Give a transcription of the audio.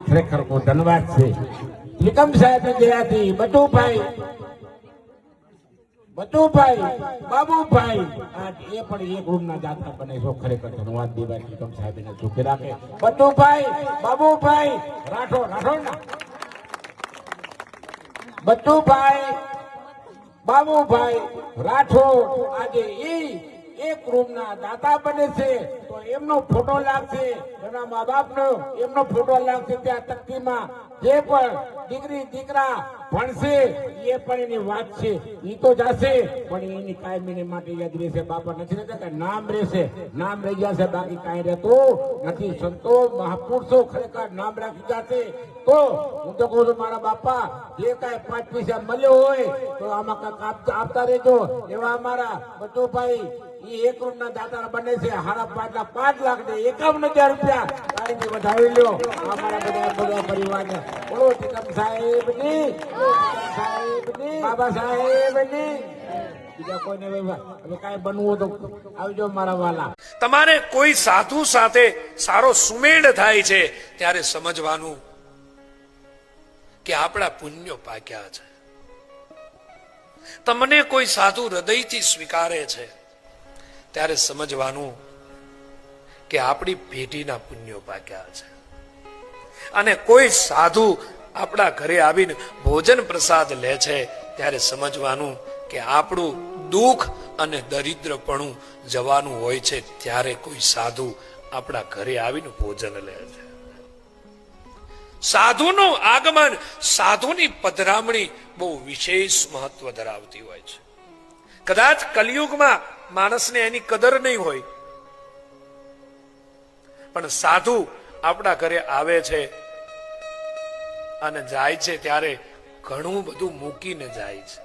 ખરેખર બહુ ધન્યવાદ છે ત્રિકમ સાહેબ દયાથી બટુભાઈ બાબુભાઈ આજ એ પણ એક રૂમના દાતા બને છો. ખરેખર ધન્યવાદ દેવાય ત્રિકમ સાહેબને સુખી રાખે. બટુભાઈ બાબુભાઈ રાઠોડ ના બટુભાઈ બાબુભાઈ રાઠોડ આજે એક રૂમના દાતા બને છે તો એમનો ફોટો લાગશે, એના મા બાપનો એમનો ફોટો લાગશે ત્યાં તકતીમાં. જે પણ દીકરી દીકરા ભણશે એ પણ એની વાત છે, એ તો જશે પણ એની કાયમી માટે યાદ રહેશે. બાપા નથી રહેતા કે નામ રહેશે, નામ રહી જશે, બાકી કાંઈ રહેતું નથી. સંતો મહાપુરુષો ખરેખર નામ રાખી જશે. તો હું તો કહું છું મારા બાપા જે કાંઈ 5 પૈસા મળ્યો હોય તો આમાં કાંઈક આપતા રહેજો. એવા અમારા બટુભાઈ એક રૂમના દાતા બને છે. 5 લાખ ને 51,000 રૂપિયા તારીખથી વધાવી લ્યો અમારા બધા પરિવારને. બોલો ત્રિકમ સાહેબની, બાબા સાહેબની. બીજા કોઈને હવે કાંઈ બનવું તો આવજો મારા વાલા. તમારે કોઈ સાધુ સાથે સારો સુમેળ થાય છે ત્યારે સમજવાનું કે આપણા પુણ્યો પાક્યા છે. તમને કોઈ સાધુ હૃદયથી સ્વીકારે છે ત્યારે સમજવાનું કે આપણી પેઢીના પુણ્યો પાક્યા છે. અને કોઈ સાધુ આપણા ઘરે આવીને ભોજન પ્રસાદ લે છે ત્યારે સમજવાનું કે આપણું દુઃખ અને દરિદ્રપણું જવાનું હોય છે ત્યારે કોઈ સાધુ આપણા ઘરે આવીને ભોજન લે છે. સાધુનું આગમન, સાધુની પધરામણી બહુ વિશેષ મહત્વ ધરાવતી હોય છે. કદાચ કલિયુગમાં માણસને એની કદર નહીં હોય, પણ સાધુ આપણા ઘરે આવે છે અને જાય છે ત્યારે ઘણું બધું મૂકીને જાય છે.